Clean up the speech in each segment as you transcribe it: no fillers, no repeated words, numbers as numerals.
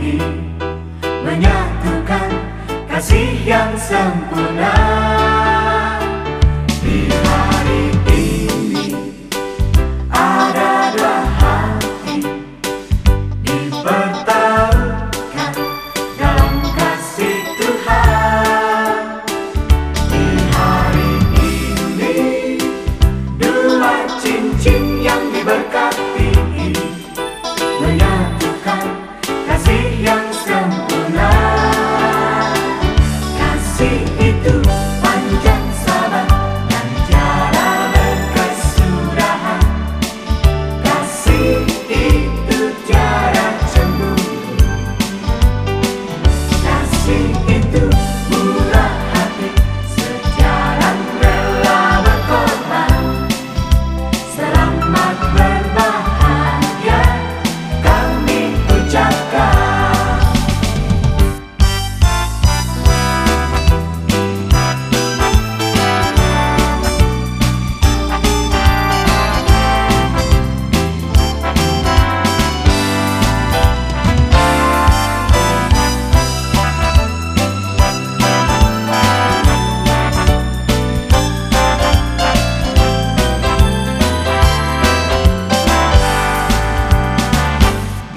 ini menyatukan kasih yang sempurna. Di hari ini ada dua hati dipertemukan dalam kasih Tuhan. Di hari ini dua cincin yang diberkati menyatukan kasih yang sempurna. Kasih itu panjang sabar dan tiada berkesudahan. Kasih itu tiada cemburu. Kasih itu murah hati, sejalan rela berkorban. Selamat berbahagia kami ucapkan.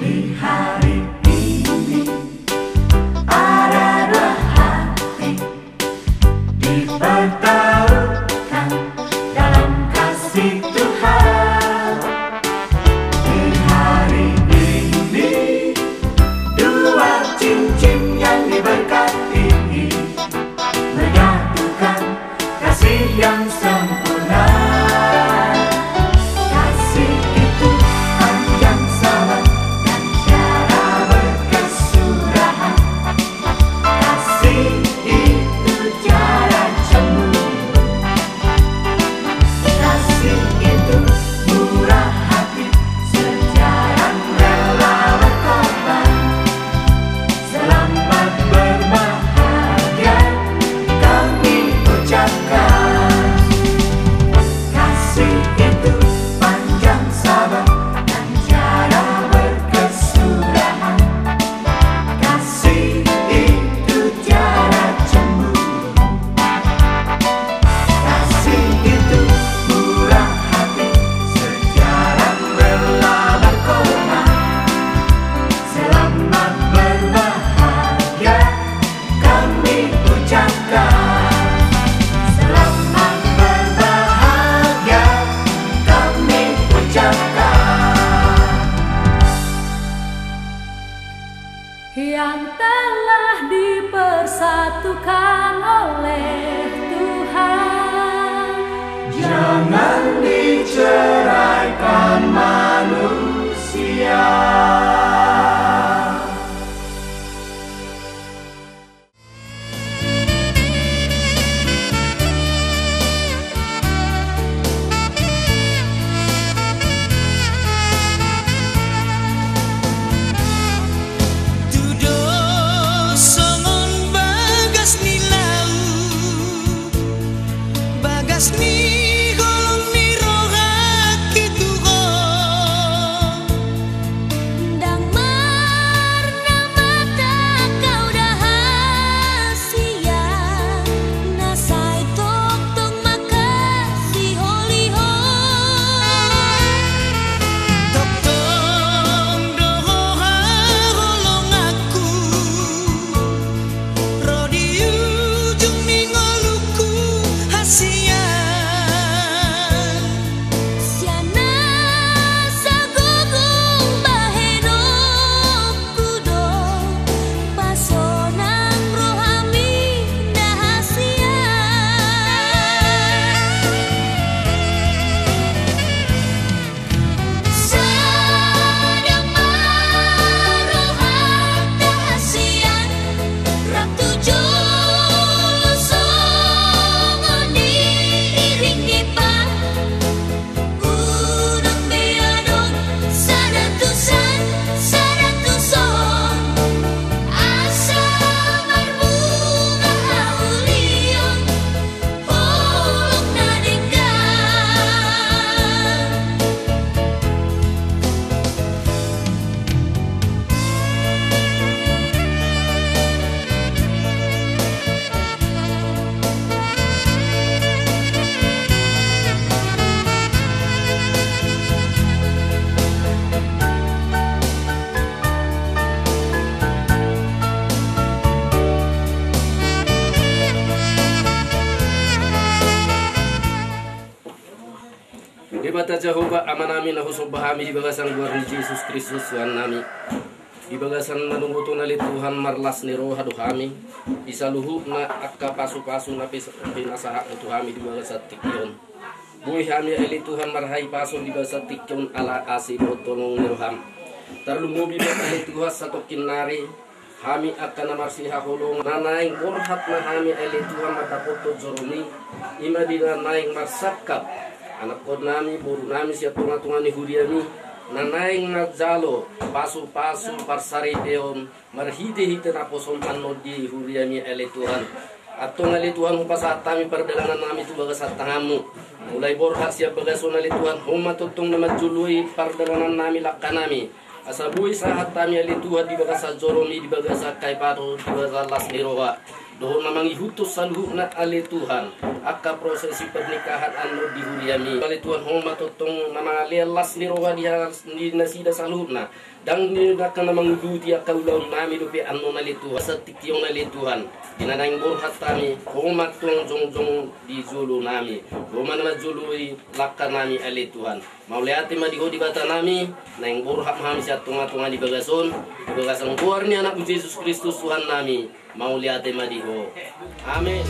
Di hari ini ada dua hati dipertemukan dalam kasih Tuhan. Di hari ini dua cincin yang diberkati menyatukan kasih yang sempurna. Kasih itu panjang sabar dan tiada berkesudahan. Kasih itu tiada cemburu. Kasih itu murah hati, sejalan rela berkorban. Selamat berbahagia kami ucapkan. Kasih itu panjang sabar dan tiada berkesudahan. Kasih itu tiada cemburu. Kasih itu murah hati, sejalan rela berkorban. Selamat berbahagia kami ucapkan. Selamat berbahagia kami ucapkan. Yang telah dipersatukan oleh Tuhan, Jangan diceraikan manusia. Tudo songon bagas ni lau, bagas ni golong ni roha kitu go. bata Jehovah amanami na husok bahami di bagasan luar ni Yesus Kristus Tuhan nami. Di bagasan manunggu tunali Tuhan marlas ni roh hadu kami. Isa luhu na akka pasu-pasu na pinasaha na tuhami di bagasan tikyon. Buhay kami eli Tuhan marhay paso di bagasan tikyon ala asi mo tolong nilham. Tarlumubi mo eli Tuhan sa tokinari. Kami akan namarsiha hulong nanaing kurhat na kami eli Tuhan mataputo joroni. Ima di nanaing marsakap. Anak ko nami, buru nami siya tunga-tunga ni huriami. Nanaing nagjalo, pasu-pasu parsari peon, marhide-hide na poson ano di huriami ele Tuhan. At tong ele Tuhan hupasaat kami perdagangan nami itu bagas at tangamu. Mulai borhat siya bagason ele Tuhan, humatutong na majului perdagangan nami lakka nami. Asabuhi sahat kami ele Tuhan di bagas at joromi, di bagas at kaipado, di bagas las niroa. Doon namang ihutos sa luhuk na ali Tuhan akka prosesi pernikahan ano di huriami ali Tuhan humatutong namang alialas ni roha di nasida sa luhuk na dang nilaka namang duti akka ulaw nami lupi ano nali Tuhan sa tikyong nali Tuhan dinanang burhat kami humatong jongjong di julu nami human naman jului lakka nami ali Tuhan mauliati madiho di bata nami nang burhat mahami siya tunga-tunga di bagason buar ni anak Yesus Kristus Tuhan nami mau lihat madiho. Amin.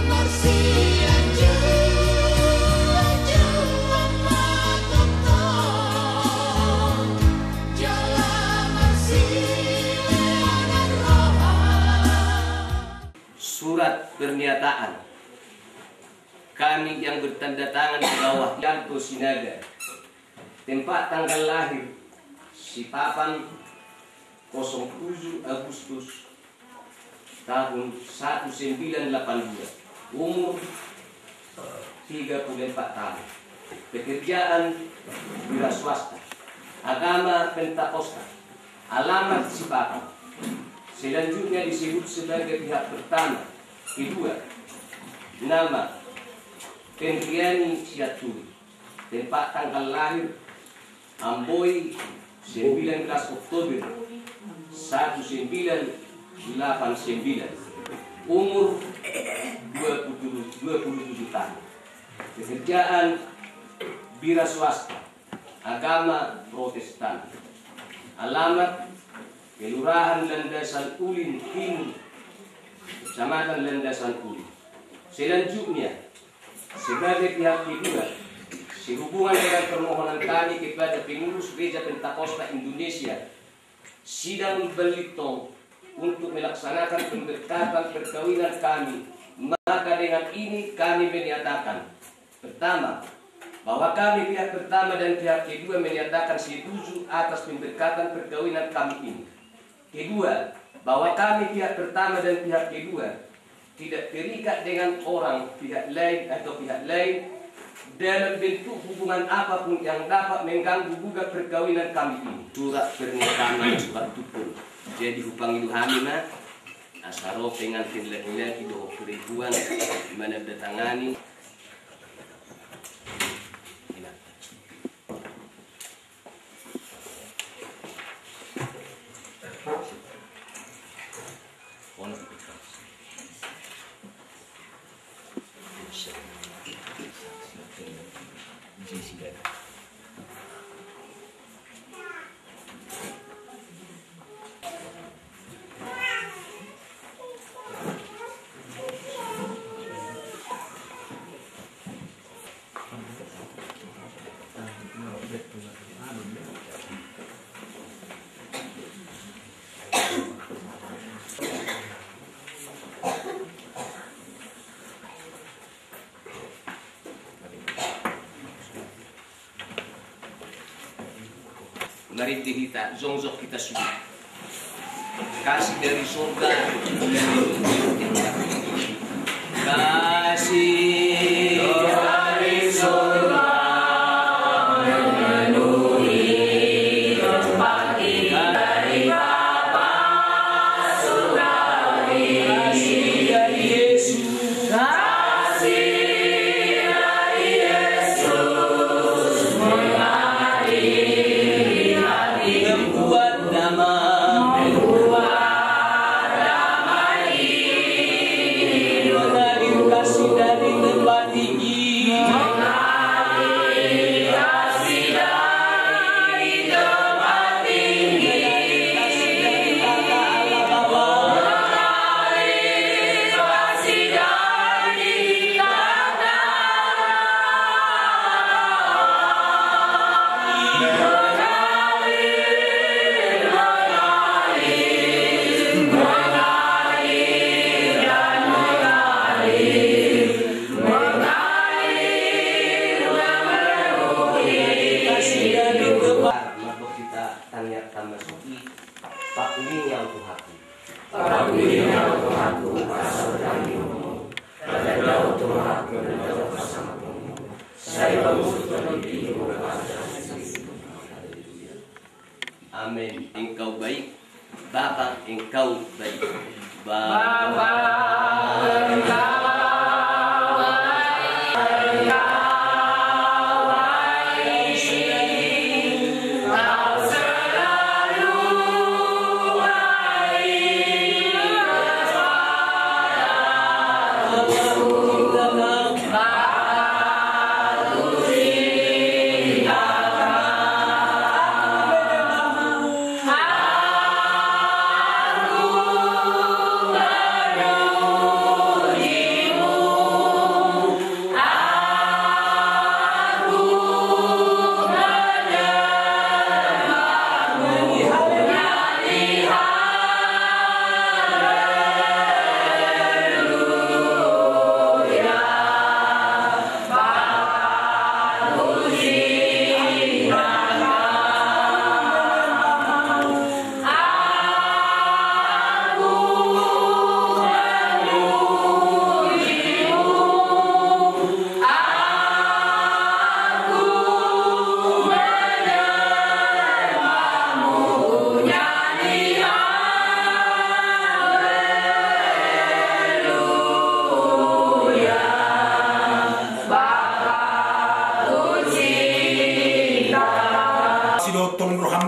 Marsia surat pernyataan kami yang bertanda tangan di bawah Yanto Sinaga, tempat tanggal lahir Sipapan 07 Agustus tahun 1982, umur 34 tahun, pekerjaan wira swasta, agama Pentakosta, alamat Sipapan. Selanjutnya disebut sebagai pihak pertama, kedua, nama Pendriani Siaturi, tempat tanggal lahir Amboy 19 Oktober 1989, umur 27 tahun, pekerjaan wira swasta, agama Protestan, alamat Kelurahan Landasan Ulin Timur, Kecamatan Landasan Ulin. Selanjutnya, sebagai pihak kedua, sehubungan dengan permohonan kami kepada pengurus Gereja Pentakosta Indonesia, sidang Belitung untuk melaksanakan pemberkatan perkawinan kami, maka dengan ini kami menyatakan, pertama, bahwa kami pihak pertama dan pihak kedua menyatakan setuju atas pemberkatan perkawinan kami ini. Kedua, bahwa kami pihak pertama dan pihak kedua tidak terikat dengan orang pihak lain atau pihak lain dalam bentuk hubungan apapun yang dapat mengganggu gugat perkawinan kami ini. Surat pernyataan surat tukul. Jadi hupang itu hamina asaro pengantin laki-laki do peribuan di mana datangani mari kita zongzok kita sudah kasih dari surga kasih dari surga memenuhi tempat dari Bapa surgawi, kasih dari Yesus, kasih dari Yesus mengalir membuat damai mengalir kasih dari tempat tinggi, mengalir kasih dari tempat tinggi, kasih dari kata Allah Bapa, mengalir kasih dari kata mabuk kita tanya tambah suci Pak ini yang Tuhanku pasal dagingmu dan jauh Tuhanku dan jauh bersamamu saya bangun dirimu amin. Engkau baik Bapa, engkau baik Bapa, engkau Aku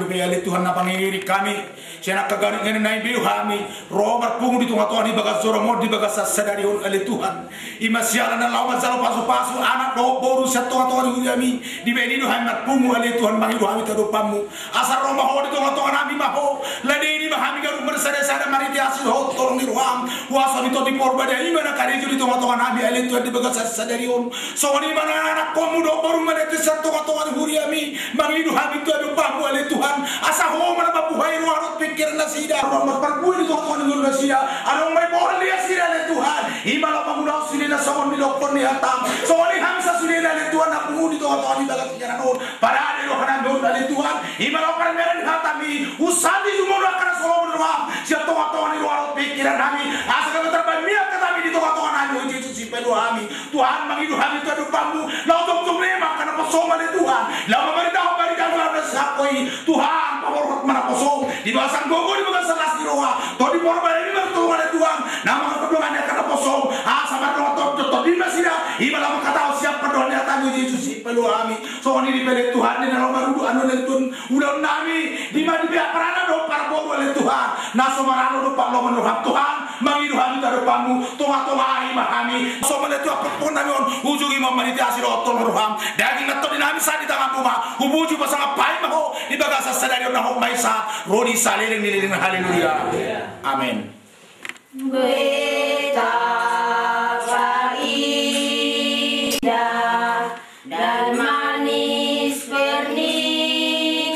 be ale Tuhan na pangiri kami sena kagaring ngene nai biu kami robar pungu di tengah-tengah di bagas soromor di bagas sadari on ale Tuhan imasiala na lawa zalo pasu-pasu anak do boru satu-tengah di kami di bedi do hamat pungu ale Tuhan mangi do kami tado pamu asar roma ho di tengah-tengah nami maho ladi ini mahami garu bersada-sada mari di asil ho tolong di ruang waso di todi porba dari mana kari di tengah-tengah nami ale Tuhan di bagas sadari on so ni mana anak komu do boru mari di satu-tengah di kami mangi do kami tado pamu ale Tuhan asa ho mana babuhai ruarot pikir nasida nomor perpui di tengah-tengah di nasida adong mai pohon dia sida ale Tuhan imala pangudau sida na songon di dokon ni hatam soni hamsa sida ale Tuhan na pungu di tengah-tengah di bagas jalan on para ale do kana do ale Tuhan imala kan meran hatami usadi jumura kana songon ruang sia tengah-tengah di ruarot pikiran kami asa ka terbanyak kami di tengah-tengah nami Yesus si pedo kami Tuhan mangidu kami tu pamu lau tung lema kana posong ale Tuhan lau memerintah bari kana sakoi Tuhan pamor mana posong di bahasan gogo di bahasan las di roa to di porba ini bertolong ale Tuhan nama kedongan dia kana posong sabar do to di masida imala kata siap kedongan dia tanu Yesus si pedo kami so ni di pele Tuhan ni dalam marudu anu le Tuhan udah nami di mana dia parana do parbo ale Tuhan na somarano do pak lo menurut Tuhan mangidu kami tado pamu tonga-tonga imahami so male tu apapun nami on ujung imam maniti asiro tol meruham daging nato dinami sa di tangan rumah ubuju pasang apai maho di bagasa sadari on nahok maisa rodi saliling nililing haleluya amin. Betapa indah dan manis pernikahan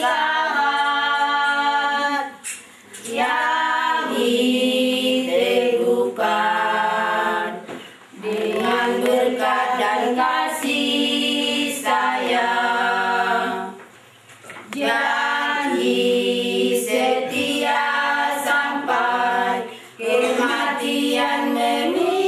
yang diteguhkan dengan berkat dan kasih sayang, janji setia sampai kematian menimpa.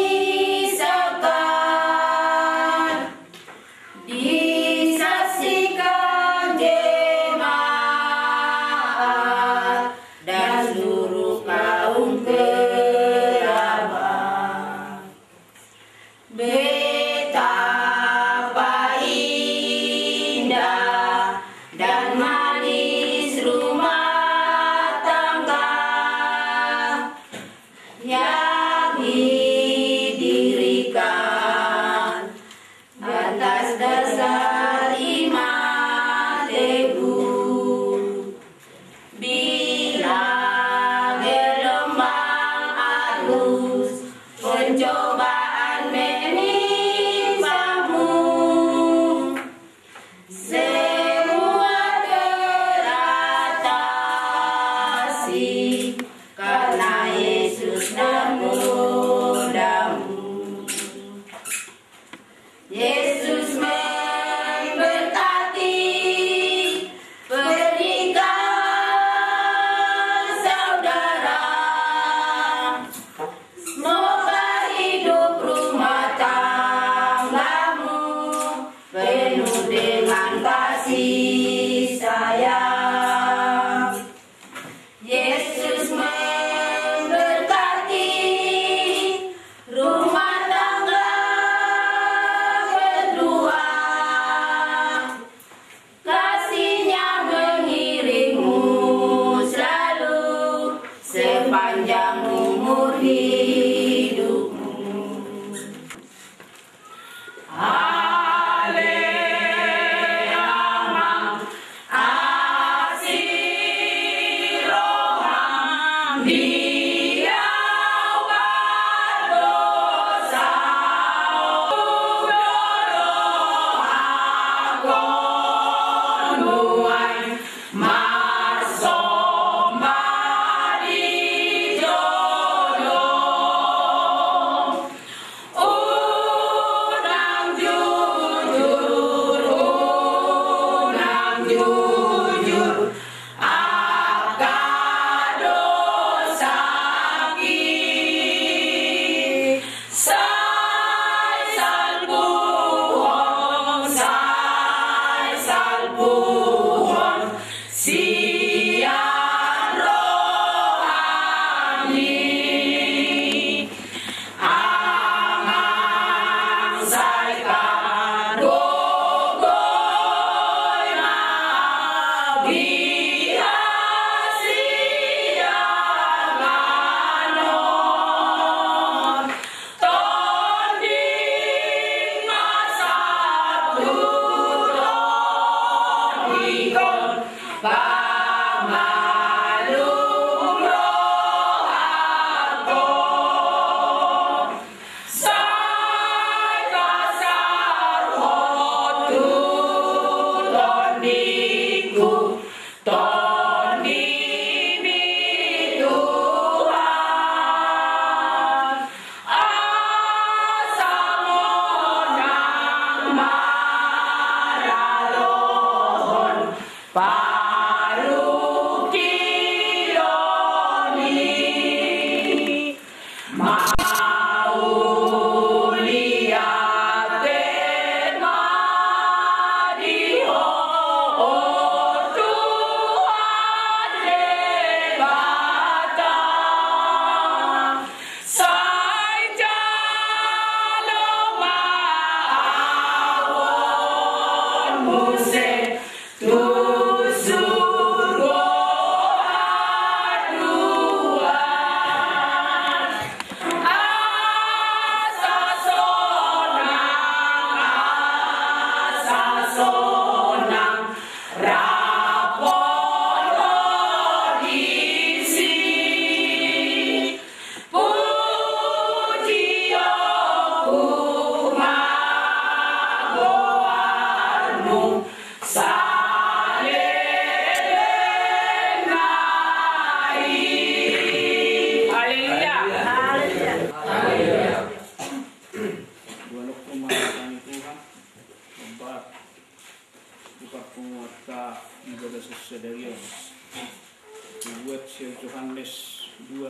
si Yohanes 2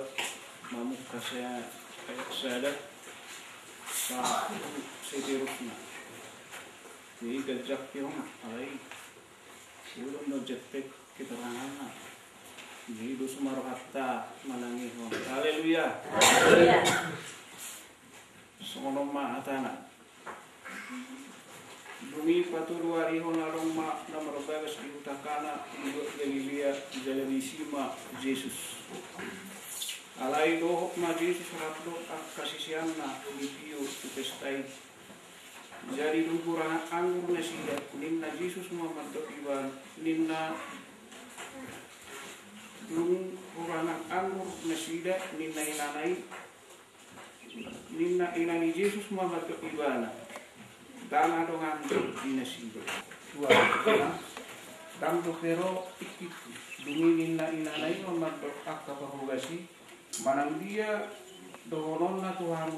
mamuka saya kayak sadar sa seterusnya jadi gajak yung alay ulun no jetek keterangan jadi do sumarohatta manangihon haleluya sono ma atana Bumi patuluari honarong ma na marabagas di utakana ibu Galilea Jalenisima Jesus. Alai dohok ma Jesus rapdo kasisian na lipiyo upestai. Jadi lumpuran anggur na sida ninna Jesus mamadok iban ninna lumpuran anggur na sida ninna inani Jesus mamadok ibana. Dana dongan dinasibo. Dam pero ikit duminin na inanay mamadok akapahugasi manang dia dohonon na Tuhan